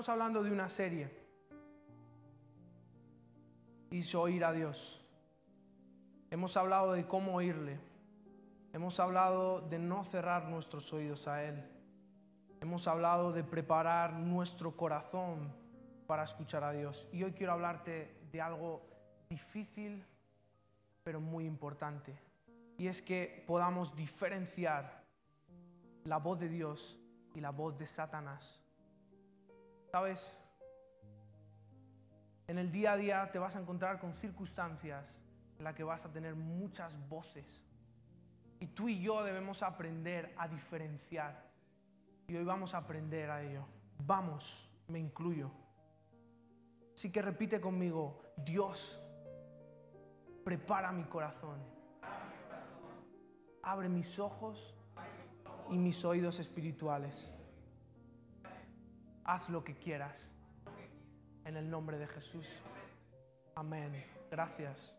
Estamos hablando de una serie. Hizo oír a Dios. Hemos hablado de cómo oírle. Hemos hablado de no cerrar nuestros oídos a Él. Hemos hablado de preparar nuestro corazón para escuchar a Dios. Y hoy quiero hablarte de algo difícil, pero muy importante. Y es que podamos diferenciar la voz de Dios y la voz de Satanás. ¿Sabes? En el día a día te vas a encontrar con circunstancias en las que vas a tener muchas voces. Y tú y yo debemos aprender a diferenciar. Y hoy vamos a aprender a ello. Vamos, me incluyo. Así que repite conmigo: Dios, prepara mi corazón. Abre mis ojos y mis oídos espirituales. Haz lo que quieras. En el nombre de Jesús. Amén. Gracias.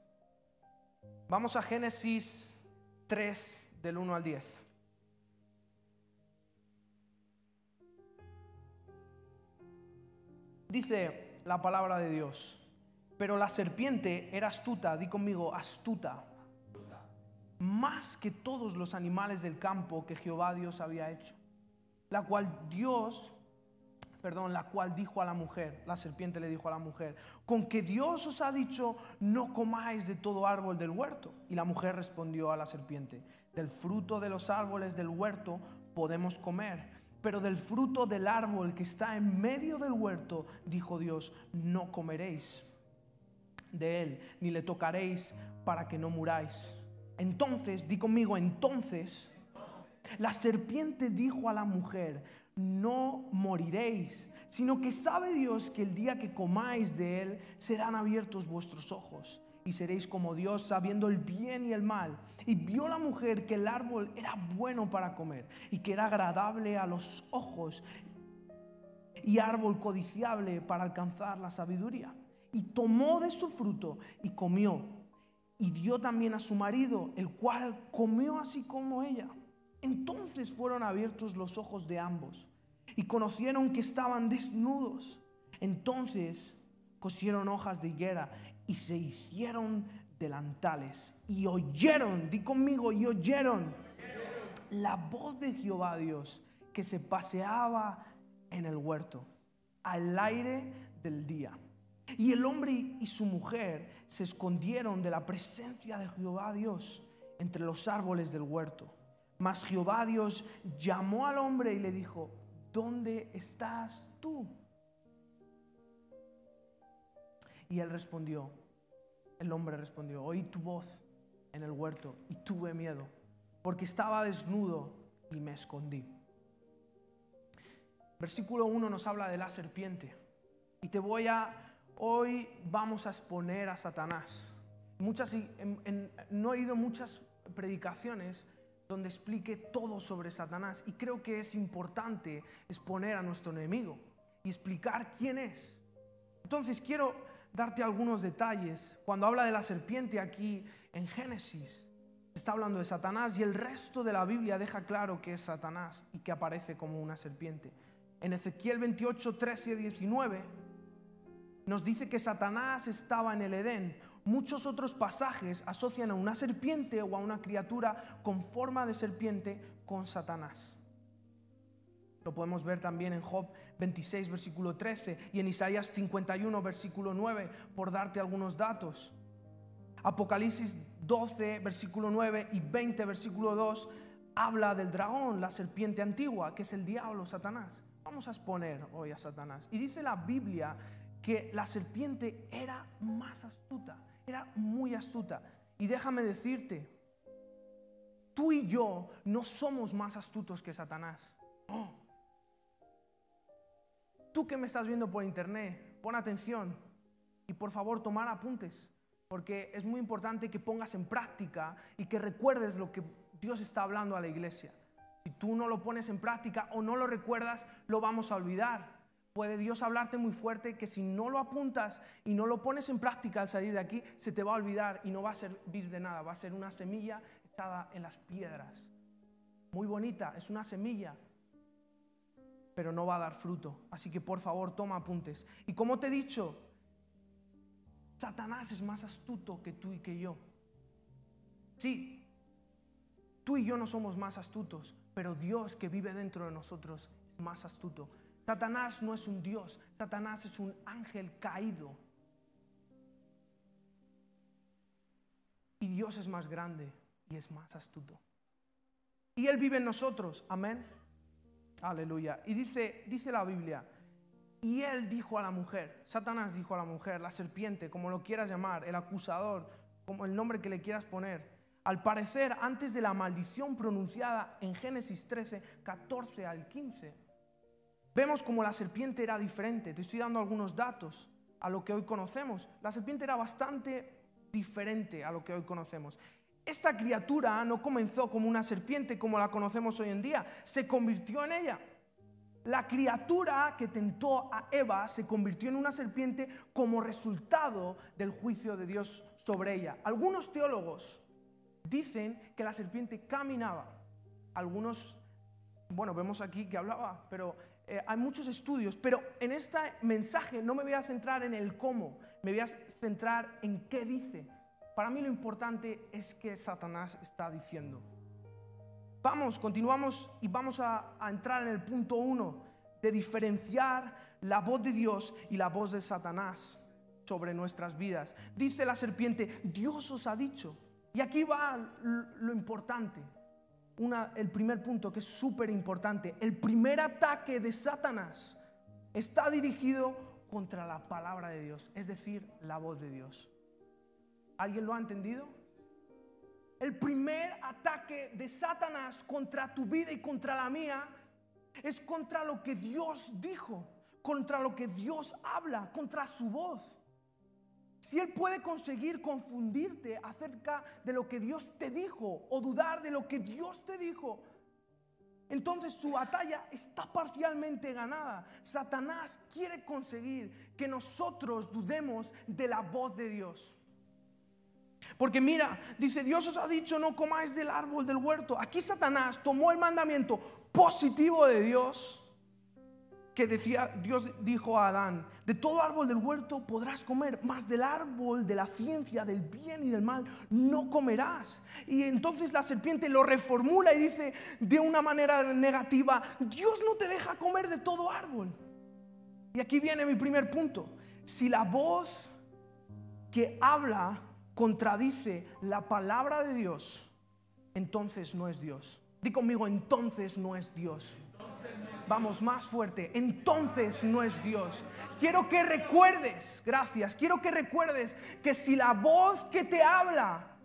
Vamos a Génesis 3, del 1 al 10. Dice la palabra de Dios: pero la serpiente era astuta, di conmigo, astuta, más que todos los animales del campo que Jehová Dios había hecho, la cual dijo a la mujer, la serpiente le dijo a la mujer: ¿con que Dios os ha dicho no comáis de todo árbol del huerto? Y la mujer respondió a la serpiente: del fruto de los árboles del huerto podemos comer, pero del fruto del árbol que está en medio del huerto, dijo Dios, no comeréis de él, ni le tocaréis para que no muráis. Entonces, di conmigo, entonces, la serpiente dijo a la mujer: no moriréis, sino que sabe Dios que el día que comáis de él serán abiertos vuestros ojos y seréis como Dios, sabiendo el bien y el mal. Y vio la mujer que el árbol era bueno para comer y que era agradable a los ojos y árbol codiciable para alcanzar la sabiduría. Y tomó de su fruto y comió, y dio también a su marido, el cual comió así como ella. Entonces fueron abiertos los ojos de ambos y conocieron que estaban desnudos. Entonces cosieron hojas de higuera y se hicieron delantales y oyeron, di conmigo, y oyeron la voz de Jehová Dios que se paseaba en el huerto al aire del día. Y el hombre y su mujer se escondieron de la presencia de Jehová Dios entre los árboles del huerto. Mas Jehová Dios llamó al hombre y le dijo: ¿dónde estás tú? Y el hombre respondió: oí tu voz en el huerto y tuve miedo, porque estaba desnudo y me escondí. Versículo 1 nos habla de la serpiente. Y hoy vamos a exponer a Satanás. No he oído muchas predicaciones donde explique todo sobre Satanás, y creo que es importante exponer a nuestro enemigo y explicar quién es. Entonces quiero darte algunos detalles. Cuando habla de la serpiente aquí en Génesis, está hablando de Satanás, y el resto de la Biblia deja claro que es Satanás y que aparece como una serpiente. En Ezequiel 28, 13 y 19 nos dice que Satanás estaba en el Edén. Muchos otros pasajes asocian a una serpiente o a una criatura con forma de serpiente con Satanás. Lo podemos ver también en Job 26, versículo 13, y en Isaías 51, versículo 9, por darte algunos datos. Apocalipsis 12, versículo 9 y 20, versículo 2, habla del dragón, la serpiente antigua, que es el diablo, Satanás. Vamos a exponer hoy a Satanás. Y dice la Biblia que la serpiente era más astuta, era muy astuta. Y déjame decirte, tú y yo no somos más astutos que Satanás. Oh. Tú que me estás viendo por internet, pon atención y por favor tomar apuntes, porque es muy importante que pongas en práctica y que recuerdes lo que Dios está hablando a la iglesia. Si tú no lo pones en práctica o no lo recuerdas, lo vamos a olvidar. Puede Dios hablarte muy fuerte que si no lo apuntas y no lo pones en práctica al salir de aquí, se te va a olvidar y no va a servir de nada. Va a ser una semilla echada en las piedras. Muy bonita, es una semilla. pero no va a dar fruto. Así que por favor, toma apuntes. Y como te he dicho, Satanás es más astuto que tú y que yo. Sí, tú y yo no somos más astutos, pero Dios que vive dentro de nosotros es más astuto. Satanás no es un Dios, Satanás es un ángel caído. Y Dios es más grande y es más astuto. Y Él vive en nosotros, amén. Aleluya. Y dice la Biblia, y Él dijo a la mujer, Satanás dijo a la mujer, la serpiente, como lo quieras llamar, el acusador, como el nombre que le quieras poner. Al parecer, antes de la maldición pronunciada en Génesis 13, 14 al 15, vemos como la serpiente era diferente. Te estoy dando algunos datos a lo que hoy conocemos. La serpiente era bastante diferente a lo que hoy conocemos. Esta criatura no comenzó como una serpiente como la conocemos hoy en día, se convirtió en ella. La criatura que tentó a Eva se convirtió en una serpiente como resultado del juicio de Dios sobre ella. Algunos teólogos dicen que la serpiente caminaba. Algunos, vemos aquí que hablaba, pero hay muchos estudios. Pero en este mensaje no me voy a centrar en el cómo, me voy a centrar en qué dice. Para mí lo importante es que Satanás está diciendo. Continuamos y vamos a entrar en el punto 1 de diferenciar la voz de Dios y la voz de Satanás sobre nuestras vidas. Dice la serpiente, Dios os ha dicho. Y aquí va lo importante. El primer punto que es súper importante. El primer ataque de Satanás está dirigido contra la palabra de Dios, es decir, la voz de Dios. ¿Alguien lo ha entendido? El primer ataque de Satanás contra tu vida y contra la mía es contra lo que Dios dijo, contra lo que Dios habla, contra su voz. Si Él puede conseguir confundirte acerca de lo que Dios te dijo o dudar de lo que Dios te dijo, entonces su batalla está parcialmente ganada. Satanás quiere conseguir que nosotros dudemos de la voz de Dios. Porque mira, dice, Dios os ha dicho no comáis del árbol del huerto. Aquí Satanás tomó el mandamiento positivo de Dios, que decía, Dios dijo a Adán, de todo árbol del huerto podrás comer, mas del árbol de la ciencia del bien y del mal no comerás. Y entonces la serpiente lo reformula y dice de una manera negativa, Dios no te deja comer de todo árbol. Y aquí viene mi primer punto. Si la voz que habla contradice la palabra de Dios, entonces no es Dios. Di conmigo, entonces no es Dios. Vamos, más fuerte. Entonces no es Dios. Quiero que recuerdes, gracias, quiero que recuerdes que si la voz que te habla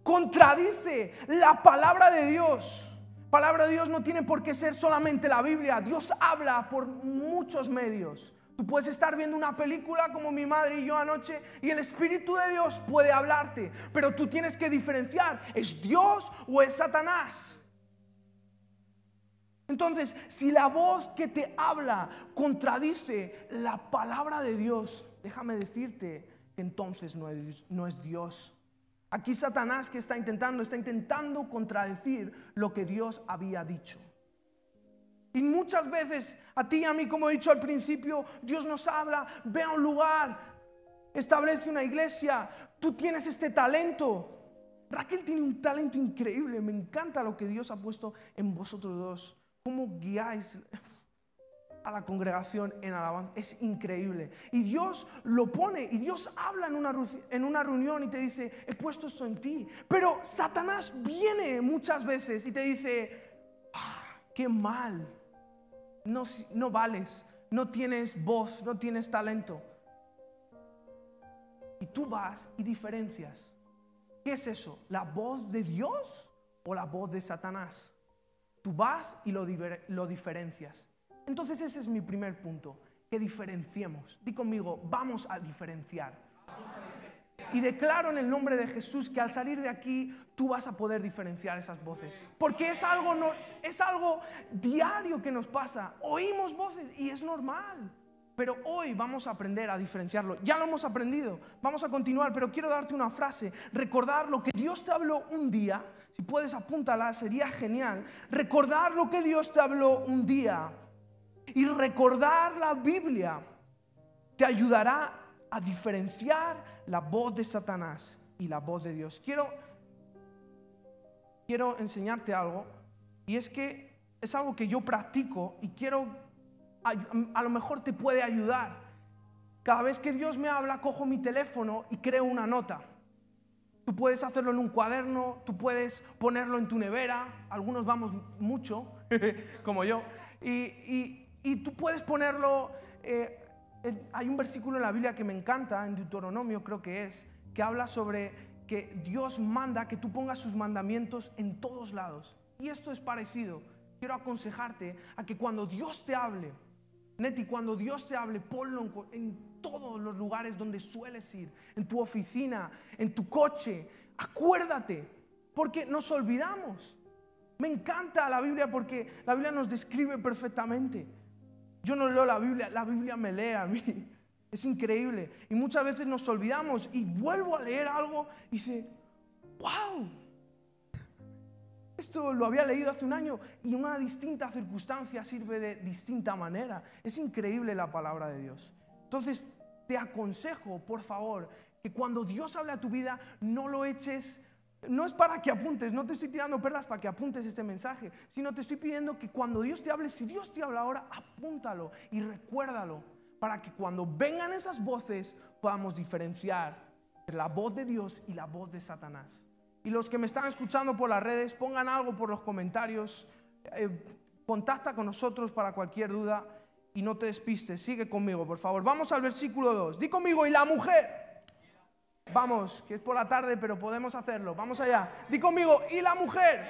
contradice la palabra de Dios, palabra de Dios no tiene por qué ser solamente la Biblia. Dios habla por muchos medios. Tú puedes estar viendo una película como mi madre y yo anoche y el Espíritu de Dios puede hablarte, pero tú tienes que diferenciar, ¿es Dios o es Satanás? Entonces, si la voz que te habla contradice la palabra de Dios, déjame decirte que entonces no es Dios. Aquí Satanás que está intentando contradecir lo que Dios había dicho. Y muchas veces a ti y a mí, como he dicho al principio, Dios nos habla, ve a un lugar, establece una iglesia, tú tienes este talento. Raquel tiene un talento increíble, me encanta lo que Dios ha puesto en vosotros dos. Cómo guiáis a la congregación en alabanza, es increíble. Y Dios lo pone, y Dios habla en una reunión y te dice, he puesto esto en ti. Pero Satanás viene muchas veces y te dice, qué mal. No vales, no tienes voz, no tienes talento. Y tú vas y diferencias. ¿Qué es eso? ¿La voz de Dios o la voz de Satanás? Tú vas y lo diferencias. Entonces ese es mi primer punto, que diferenciemos. Di conmigo, vamos a diferenciar. Y declaro en el nombre de Jesús que al salir de aquí tú vas a poder diferenciar esas voces. Porque es algo diario que nos pasa. Oímos voces y es normal. Pero hoy vamos a aprender a diferenciarlo. Ya lo hemos aprendido. Vamos a continuar, pero quiero darte una frase. Recordar lo que Dios te habló un día. Si puedes apúntala, sería genial. Recordar lo que Dios te habló un día Y recordar la Biblia te ayudará a diferenciar la voz de Satanás y la voz de Dios. Quiero enseñarte algo, y es que es algo que yo practico y a lo mejor te puede ayudar. Cada vez que Dios me habla, cojo mi teléfono y creo una nota. Tú puedes hacerlo en un cuaderno, tú puedes ponerlo en tu nevera, algunos vamos mucho, como yo, y tú puedes ponerlo, hay un versículo en la Biblia que me encanta, en Deuteronomio creo que es, que habla sobre que Dios manda que tú pongas sus mandamientos en todos lados. Y esto es parecido. Quiero aconsejarte a que cuando Dios te hable, Neti, cuando Dios te hable, ponlo en todos los lugares donde sueles ir, en tu oficina, en tu coche. Acuérdate, porque nos olvidamos. Me encanta la Biblia porque la Biblia nos describe perfectamente. Yo no leo la Biblia me lee a mí. Es increíble. Y muchas veces nos olvidamos y vuelvo a leer algo y dice, wow, esto lo había leído hace un año y en una distinta circunstancia sirve de distinta manera. Es increíble la palabra de Dios. Entonces te aconsejo, por favor, que cuando Dios hable a tu vida no lo eches. No es para que apuntes, no te estoy tirando perlas para que apuntes este mensaje, sino te estoy pidiendo que cuando Dios te hable, si Dios te habla ahora, apúntalo y recuérdalo, para que cuando vengan esas voces podamos diferenciar entre la voz de Dios y la voz de Satanás. Y los que me están escuchando por las redes, pongan algo por los comentarios, contacta con nosotros para cualquier duda y no te despistes. Sigue conmigo, por favor. Vamos al versículo 2. Di conmigo, y la mujer. Vamos, que es por la tarde, pero podemos hacerlo. Vamos allá. Di conmigo, y la mujer.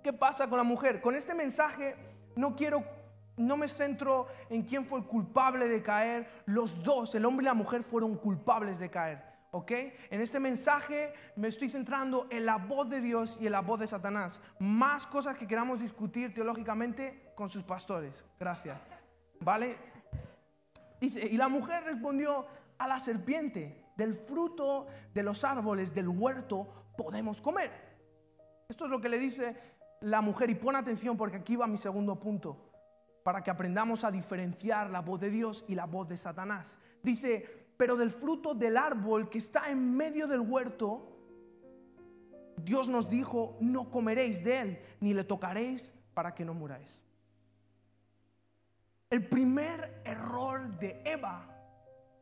¿Qué pasa con la mujer? Con este mensaje no me centro en quién fue el culpable de caer. Los dos, el hombre y la mujer, fueron culpables de caer. ¿Ok? En este mensaje me estoy centrando en la voz de Dios y en la voz de Satanás. Más cosas que queramos discutir teológicamente con sus pastores. Gracias. ¿Vale? Dice, y la mujer respondió a la serpiente: del fruto de los árboles del huerto podemos comer. Esto es lo que le dice la mujer, y pon atención porque aquí va mi segundo punto, para que aprendamos a diferenciar la voz de Dios y la voz de Satanás. Dice, pero del fruto del árbol que está en medio del huerto, Dios nos dijo, no comeréis de él, ni le tocaréis para que no muráis. El primer error de Eva,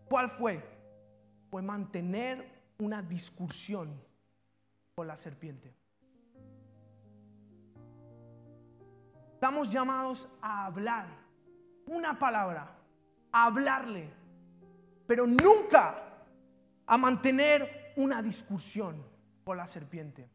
¿cuál fue? Fue mantener una discusión con la serpiente. Estamos llamados a hablar una palabra, a hablarle, pero nunca a mantener una discusión con la serpiente.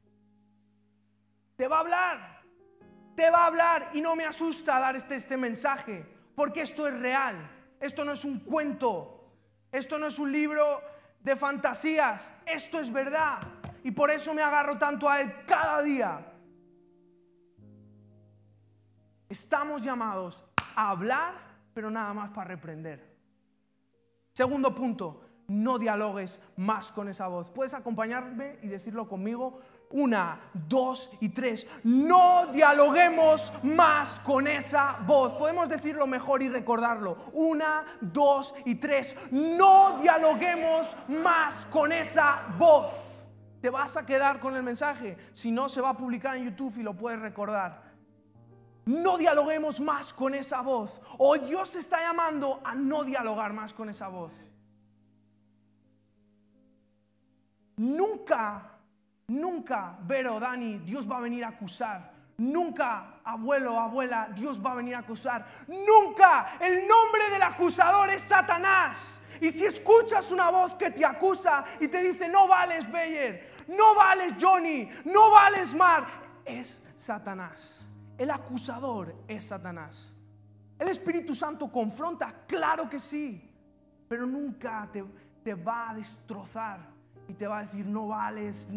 Te va a hablar y no me asusta dar este mensaje, porque esto es real, esto no es un cuento, esto no es un libro de fantasías, esto es verdad, y por eso me agarro tanto a él cada día. Estamos llamados a hablar, pero nada más para reprender. Segundo punto, no dialogues más con esa voz. ¿Puedes acompañarme y decirlo conmigo? 1, 2 y 3. No dialoguemos más con esa voz. Podemos decirlo mejor y recordarlo. 1, 2 y 3. No dialoguemos más con esa voz. Te vas a quedar con el mensaje. Si no, se va a publicar en YouTube y lo puedes recordar. No dialoguemos más con esa voz. O Dios te está llamando a no dialogar más con esa voz. Nunca, Vero, Dani, Dios va a venir a acusar. Nunca, abuelo, abuela, Dios va a venir a acusar. Nunca, el nombre del acusador es Satanás. Y si escuchas una voz que te acusa y te dice, no vales, Beyer, no vales, Johnny, no vales, Mark, es Satanás. El acusador es Satanás. El Espíritu Santo confronta, claro que sí, pero nunca te va a destrozar y te va a decir, no vales.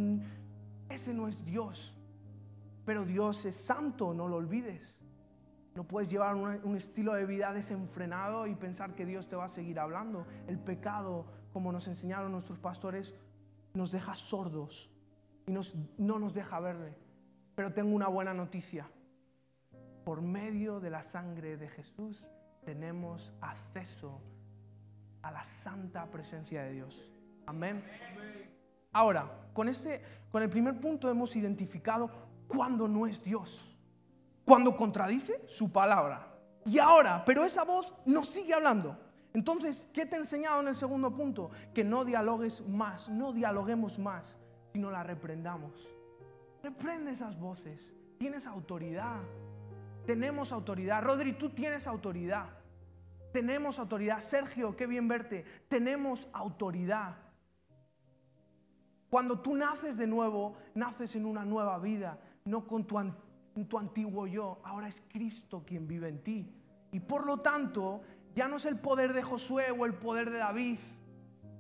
Ese no es Dios. Pero Dios es santo, no lo olvides. No puedes llevar un estilo de vida desenfrenado y pensar que Dios te va a seguir hablando. El pecado, como nos enseñaron nuestros pastores, nos deja sordos y no nos deja verle. Pero tengo una buena noticia. por medio de la sangre de Jesús tenemos acceso a la santa presencia de Dios. Amén. Ahora, con el primer punto hemos identificado cuando no es Dios, cuando contradice su palabra. Y ahora, pero esa voz nos sigue hablando. Entonces, ¿qué te he enseñado en el segundo punto? Que no dialogues más, no dialoguemos más, sino la reprendamos. Reprende esas voces. Tienes autoridad. Tenemos autoridad. Rodri, tú tienes autoridad. Tenemos autoridad. Sergio, qué bien verte. Tenemos autoridad. Cuando tú naces de nuevo, naces en una nueva vida, no con tu antiguo yo. Ahora es Cristo quien vive en ti. Y por lo tanto, ya no es el poder de Josué o el poder de David,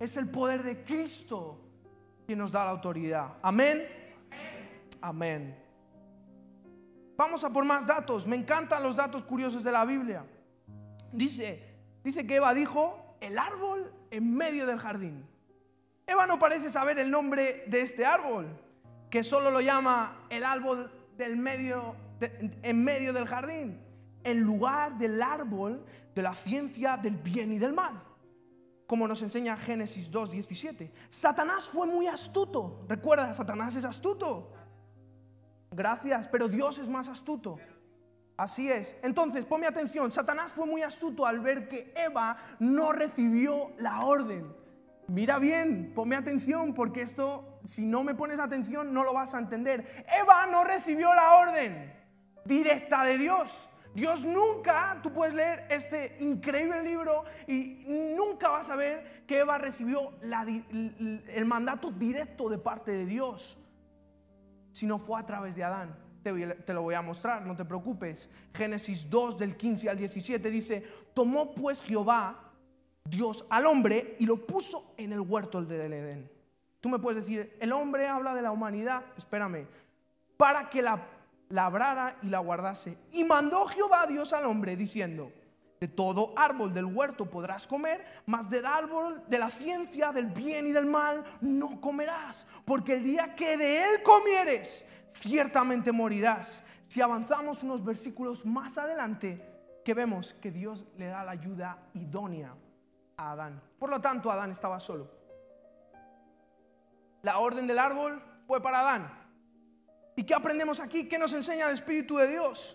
es el poder de Cristo quien nos da la autoridad. Amén. Amén. Vamos a por más datos. Me encantan los datos curiosos de la Biblia. Dice que Eva dijo: el árbol en medio del jardín. Eva no parece saber el nombre de este árbol, que solo lo llama el árbol en medio del jardín, en lugar del árbol de la ciencia del bien y del mal, como nos enseña Génesis 2:17. Satanás fue muy astuto. Recuerda, Satanás es astuto. Gracias, pero Dios es más astuto. Así es. Entonces, ponme atención. Satanás fue muy astuto al ver que Eva no recibió la orden. Mira bien, ponme atención, porque esto, si no me pones atención, no lo vas a entender. Eva no recibió la orden directa de Dios. Dios nunca, tú puedes leer este increíble libro y nunca vas a ver que Eva recibió el mandato directo de parte de Dios, sino fue a través de Adán. Te lo voy a mostrar, no te preocupes. Génesis 2 del 15 al 17 dice: tomó pues Jehová Dios al hombre y lo puso en el huerto del Edén. Tú me puedes decir, el hombre habla de la humanidad. Espérame. Para que la labrara y la guardase. Y mandó Jehová Dios al hombre diciendo: de todo árbol del huerto podrás comer, mas del árbol de la ciencia del bien y del mal no comerás, porque el día que de él comieres, ciertamente morirás. Si avanzamos unos versículos más adelante, que vemos que Dios le da la ayuda idónea a Adán. Por lo tanto, Adán estaba solo. La orden del árbol fue para Adán. ¿Y qué aprendemos aquí? ¿Qué nos enseña el Espíritu de Dios?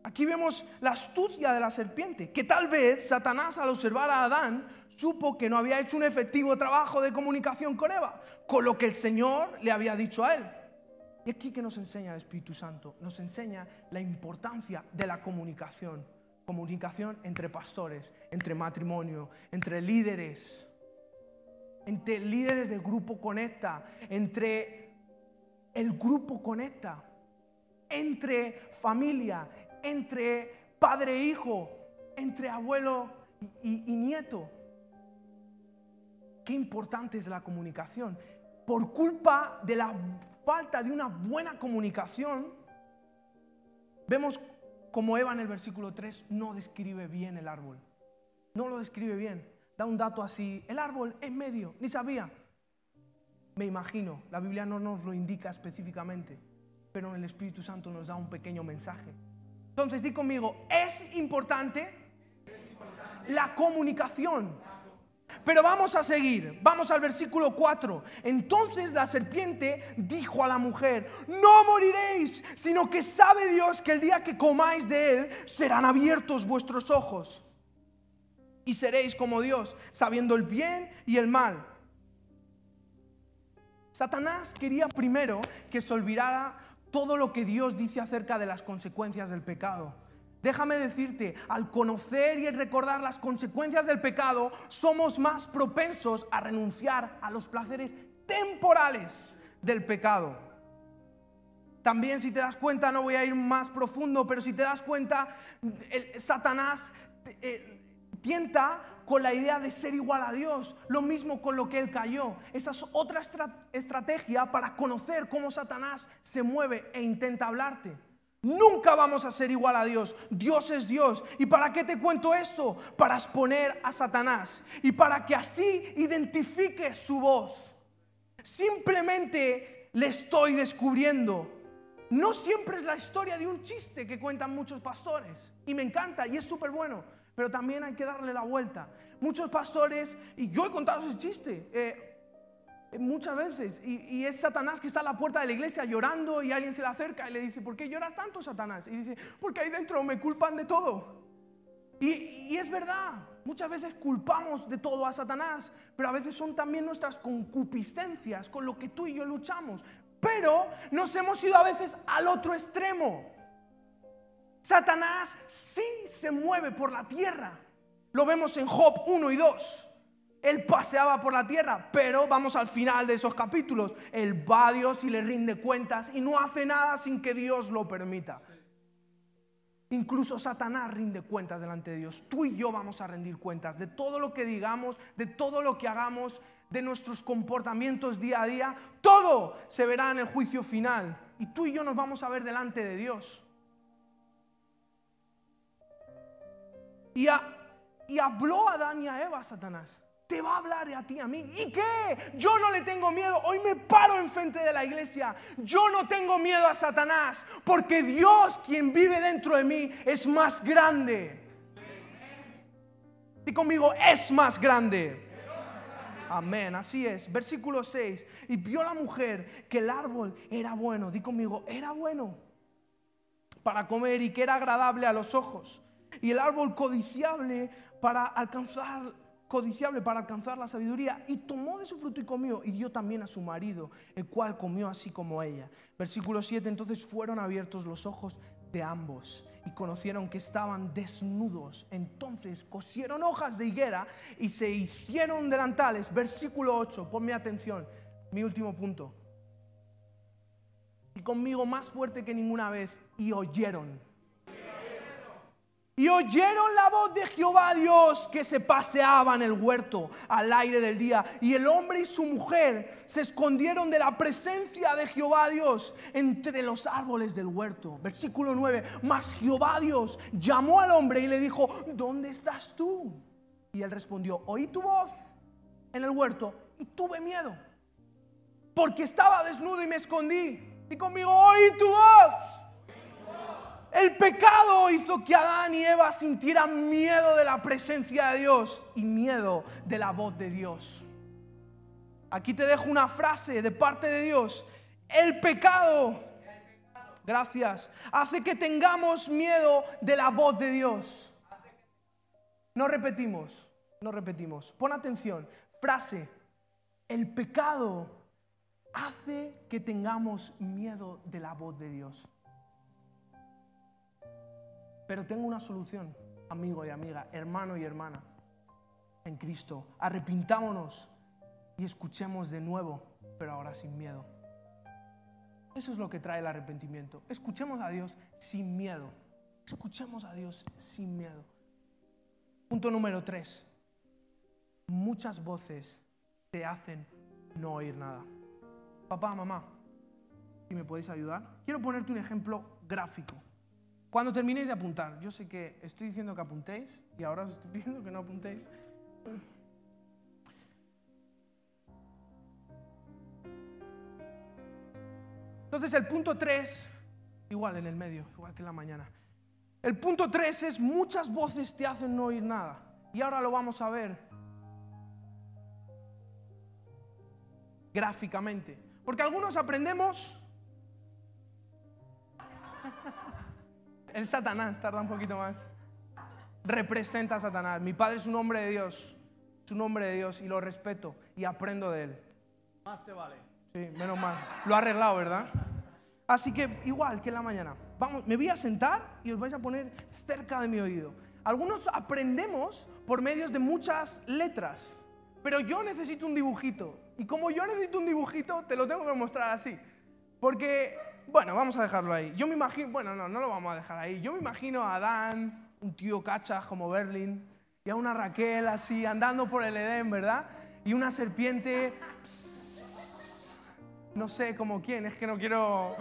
Aquí vemos la astucia de la serpiente, que tal vez Satanás, al observar a Adán, supo que no había hecho un efectivo trabajo de comunicación con Eva, con lo que el Señor le había dicho a él. Y aquí, ¿qué nos enseña el Espíritu Santo? Nos enseña la importancia de la comunicación. Comunicación entre pastores, entre matrimonio, entre líderes del grupo Conecta, entre el grupo Conecta, entre familia, entre padre e hijo, entre abuelo y nieto. Qué importante es la comunicación. Por culpa de la falta de una buena comunicación, vemos como Eva en el versículo 3 no describe bien el árbol. No lo describe bien. Da un dato así: el árbol en medio, ni sabía. Me imagino, la Biblia no nos lo indica específicamente, pero el Espíritu Santo nos da un pequeño mensaje. Entonces, di conmigo, es importante la comunicación. Pero vamos a seguir, vamos al versículo 4. Entonces la serpiente dijo a la mujer: no moriréis, sino que sabe Dios que el día que comáis de él serán abiertos vuestros ojos y seréis como Dios, sabiendo el bien y el mal. Satanás quería primero que se olvidara todo lo que Dios dice acerca de las consecuencias del pecado. Déjame decirte, al conocer y recordar las consecuencias del pecado, somos más propensos a renunciar a los placeres temporales del pecado. También, si te das cuenta, no voy a ir más profundo, pero si te das cuenta, Satanás tienta con la idea de ser igual a Dios, lo mismo con lo que él cayó. Esa es otra estrategia para conocer cómo Satanás se mueve e intenta hablarte. Nunca vamos a ser igual a Dios. Dios es Dios. ¿Y para qué te cuento esto? Para exponer a Satanás y para que así identifiques su voz. Simplemente le estoy descubriendo no siempre es la historia de un chiste que cuentan muchos pastores. Y me encanta y es súper bueno, pero también hay que darle la vuelta. Muchos pastores, y yo he contado ese chiste muchas veces, y es Satanás que está a la puerta de la iglesia llorando y alguien se le acerca y le dice, ¿por qué lloras tanto, Satanás? Y dice, porque ahí dentro me culpan de todo. Y es verdad, muchas veces culpamos de todo a Satanás, pero a veces son también nuestras concupiscencias con lo que tú y yo luchamos. Pero nos hemos ido a veces al otro extremo. Satanás sí se mueve por la tierra. Lo vemos en Job 1 y 2. Él paseaba por la tierra, pero vamos al final de esos capítulos. Él va a Dios y le rinde cuentas y no hace nada sin que Dios lo permita. Incluso Satanás rinde cuentas delante de Dios. Tú y yo vamos a rendir cuentas de todo lo que digamos, de todo lo que hagamos, de nuestros comportamientos día a día. Todo se verá en el juicio final. Y tú y yo nos vamos a ver delante de Dios. Y habló a Adán y a Eva, Satanás. Te va a hablar a ti, a mí. ¿Y qué? Yo no le tengo miedo. Hoy me paro enfrente de la iglesia. Yo no tengo miedo a Satanás, porque Dios, quien vive dentro de mí, es más grande. Y conmigo, es más grande. Amén, así es. Versículo 6. Y vio la mujer que el árbol era bueno. Di conmigo, era bueno para comer y que era agradable a los ojos. Y el árbol codiciable para alcanzar la sabiduría, y tomó de su fruto y comió, y dio también a su marido, el cual comió así como ella. Versículo 7, entonces fueron abiertos los ojos de ambos, y conocieron que estaban desnudos. Entonces cosieron hojas de higuera, y se hicieron delantales. Versículo 8, ponme atención, mi último punto. Y conmigo más fuerte que ninguna vez, y oyeron. Y oyeron la voz de Jehová Dios que se paseaba en el huerto al aire del día. Y el hombre y su mujer se escondieron de la presencia de Jehová Dios entre los árboles del huerto. Versículo 9. Mas Jehová Dios llamó al hombre y le dijo, ¿dónde estás tú? Y él respondió, oí tu voz en el huerto y tuve miedo, porque estaba desnudo y me escondí. Y conmigo, oí tu voz. El pecado hizo que Adán y Eva sintieran miedo de la presencia de Dios y miedo de la voz de Dios. Aquí te dejo una frase de parte de Dios. El pecado, gracias, hace que tengamos miedo de la voz de Dios. No repetimos. Pon atención. Frase. El pecado hace que tengamos miedo de la voz de Dios. Pero tengo una solución, amigo y amiga, hermano y hermana, en Cristo. Arrepintámonos y escuchemos de nuevo, pero ahora sin miedo. Eso es lo que trae el arrepentimiento. Escuchemos a Dios sin miedo. Escuchemos a Dios sin miedo. Punto número 3. Muchas voces te hacen no oír nada. Papá, mamá, ¿y me podéis ayudar? Quiero ponerte un ejemplo gráfico. Cuando terminéis de apuntar, yo sé que estoy diciendo que apuntéis y ahora os estoy pidiendo que no apuntéis. Entonces el punto 3, igual en el medio, igual que en la mañana. El punto 3 es muchas voces te hacen no oír nada. Y ahora lo vamos a ver gráficamente. Porque algunos aprendemos... El Satanás tarda un poquito más. Representa a Satanás. Mi padre es un hombre de Dios. Es un hombre de Dios y lo respeto y aprendo de él. Más te vale. Sí, menos mal. Lo ha arreglado, ¿verdad? Así que igual que en la mañana. Vamos, me voy a sentar y os vais a poner cerca de mi oído. Algunos aprendemos por medios de muchas letras, pero yo necesito un dibujito. Y como yo necesito un dibujito, te lo tengo que mostrar así. Porque... Bueno, vamos a dejarlo ahí. Yo me imagino... Bueno, no lo vamos a dejar ahí. Yo me imagino a Adán, un tío cachas como Berlín, y a una Raquel así, andando por el Edén, ¿verdad? Y una serpiente... No sé como quién, es que no quiero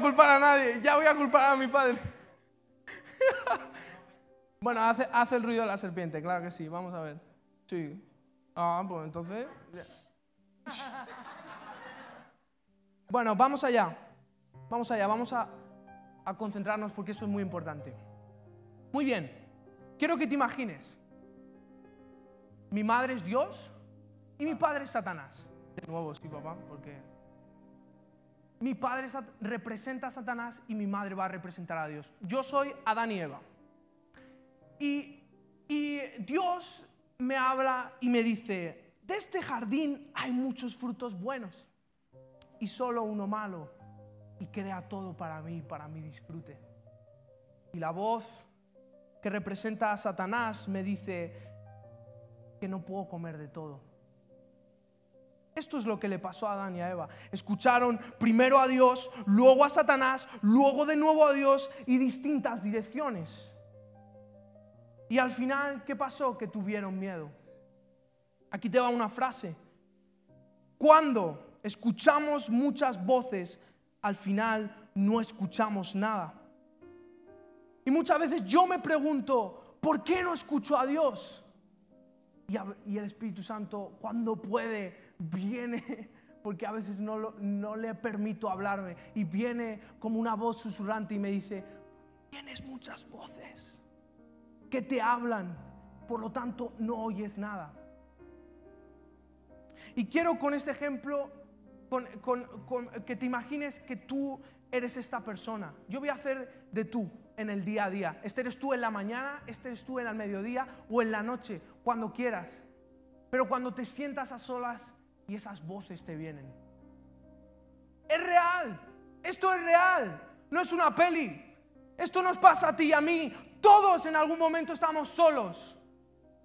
culpar a nadie. Ya voy a culpar a mi padre. Bueno, hace el ruido de la serpiente, claro que sí. Vamos a ver. Sí. Ah, pues entonces... Bueno, vamos allá. Vamos allá, vamos a concentrarnos porque eso es muy importante. Muy bien, quiero que te imagines. Mi madre es Dios y mi padre es Satanás. De nuevo, sí, papá, porque mi padre representa a Satanás y mi madre va a representar a Dios. Yo soy Adán y Eva. Y Dios me habla y me dice, de este jardín hay muchos frutos buenos y solo uno malo, y crea todo para mi disfrute. Y la voz que representa a Satanás me dice que no puedo comer de todo. Esto es lo que le pasó a Adán y a Eva. Escucharon primero a Dios, luego a Satanás, luego de nuevo a Dios y distintas direcciones. Y al final, ¿qué pasó? Que tuvieron miedo. Aquí te va una frase. Cuando escuchamos muchas voces, al final no escuchamos nada. Y muchas veces yo me pregunto, ¿por qué no escucho a Dios? Y el Espíritu Santo, cuando puede, viene, porque a veces no le permito hablarme, y viene como una voz susurrante y me dice, tienes muchas voces que te hablan, por lo tanto no oyes nada. Y quiero con este ejemplo que te imagines que tú eres esta persona. Yo voy a hacer de tú en el día a día. Este eres tú en la mañana, este eres tú en el mediodía o en la noche, cuando quieras. Pero cuando te sientas a solas y esas voces te vienen. Es real, esto es real, no es una peli. Esto nos pasa a ti y a mí. Todos en algún momento estamos solos.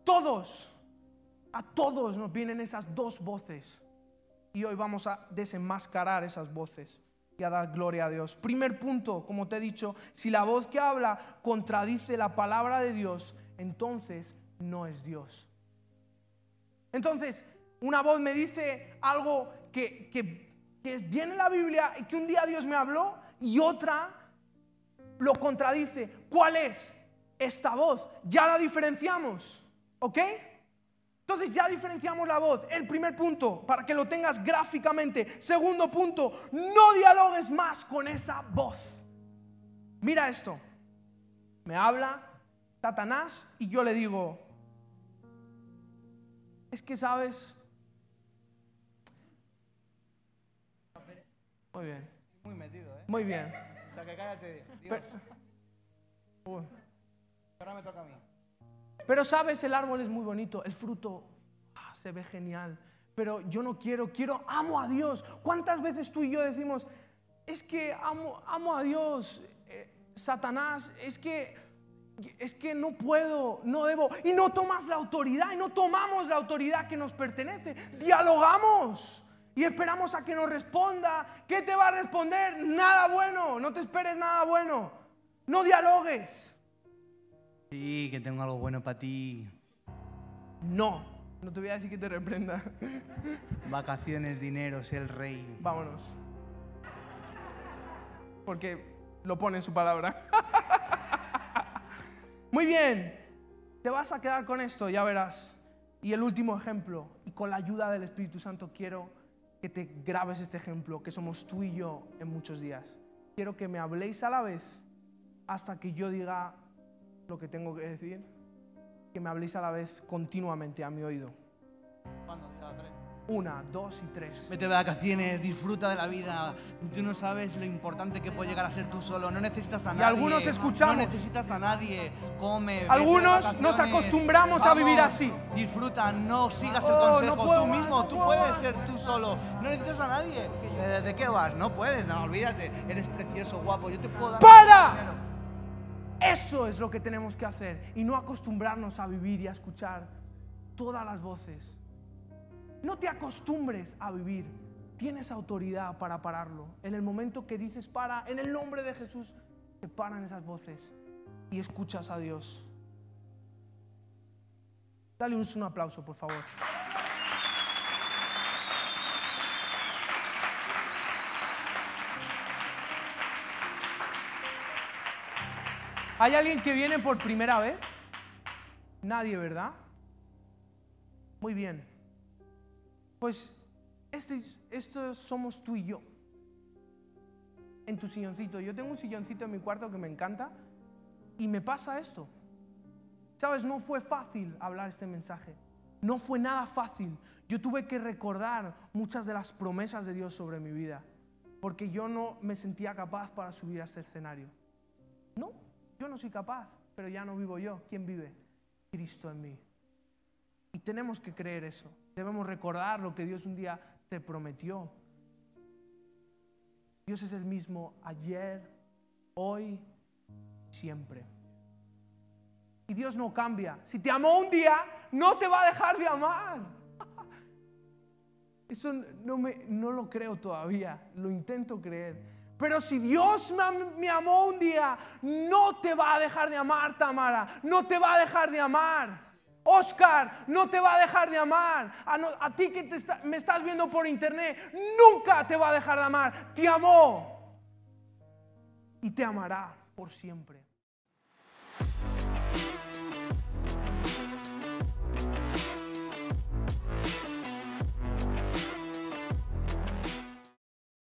Todos. A todos nos vienen esas dos voces. Y hoy vamos a desenmascarar esas voces y a dar gloria a Dios. Primer punto, como te he dicho, si la voz que habla contradice la palabra de Dios, entonces no es Dios. Entonces, una voz me dice algo que viene en la Biblia y que un día Dios me habló, y otra lo contradice. ¿Cuál es esta voz? Ya la diferenciamos, ¿ok? Entonces ya diferenciamos la voz. El primer punto, para que lo tengas gráficamente. Segundo punto, no dialogues más con esa voz. Mira esto. Me habla Satanás y yo le digo, es que sabes. Muy bien. Muy metido, ¿eh? Muy bien. O sea que cállate, Dios. Ahora me toca a mí. Pero sabes, el árbol es muy bonito, el fruto se ve genial, pero yo no quiero, amo a Dios. ¿Cuántas veces tú y yo decimos, es que amo a Dios, Satanás, es que no puedo, no debo, y no tomas la autoridad, y no tomamos la autoridad que nos pertenece? Dialogamos y esperamos a que nos responda. ¿Qué te va a responder? Nada bueno, no te esperes nada bueno, no dialogues. Sí, que tengo algo bueno para ti. No te voy a decir que te reprenda. Vacaciones, dinero, sé el rey. Vámonos. Porque lo pone en su palabra. Muy bien. Te vas a quedar con esto, ya verás. Y el último ejemplo, y con la ayuda del Espíritu Santo quiero que te grabes este ejemplo, que somos tú y yo en muchos días. Quiero que me habléis a la vez hasta que yo diga lo que tengo que decir, que me habléis a la vez continuamente a mi oído. ¿Cuándo? Diga la 3. 1, 2 y 3. Vete de vacaciones, disfruta de la vida. Tú no sabes lo importante que puede llegar a ser tú solo. No necesitas a nadie. Y algunos escuchamos. No necesitas a nadie. Come. Algunos nos acostumbramos a vivir así. Disfruta, no sigas el consejo. No puedo tú más, mismo, no tú puedo puedes más. ser tú solo. No necesitas a nadie. ¿De qué vas? No puedes, no, olvídate. Eres precioso, guapo. Yo te puedo dar ¡Para! dinero. Eso es lo que tenemos que hacer y no acostumbrarnos a vivir y a escuchar todas las voces. No te acostumbres a vivir. Tienes autoridad para pararlo. En el momento que dices para, en el nombre de Jesús, se paran esas voces y escuchas a Dios. Dale un aplauso, por favor. ¿Hay alguien que viene por primera vez? Nadie, ¿verdad? Muy bien. Pues esto somos tú y yo. en tu silloncito. Yo tengo un silloncito en mi cuarto que me encanta y me pasa esto. ¿Sabes? No fue fácil hablar este mensaje. No fue nada fácil. Yo tuve que recordar muchas de las promesas de Dios sobre mi vida, porque yo no me sentía capaz para subir a este escenario. No, yo no soy capaz, pero ya no vivo yo. ¿Quién vive? Cristo en mí. Y tenemos que creer eso. Debemos recordar lo que Dios un día te prometió. Dios es el mismo ayer, hoy, siempre. Y Dios no cambia. Si te amó un día, no te va a dejar de amar. Eso no lo creo todavía, lo intento creer. Pero si Dios me amó un día, no te va a dejar de amar, Tamara. No te va a dejar de amar. Oscar, no te va a dejar de amar. A ti que me estás viendo por internet, nunca te va a dejar de amar. Te amó y te amará por siempre.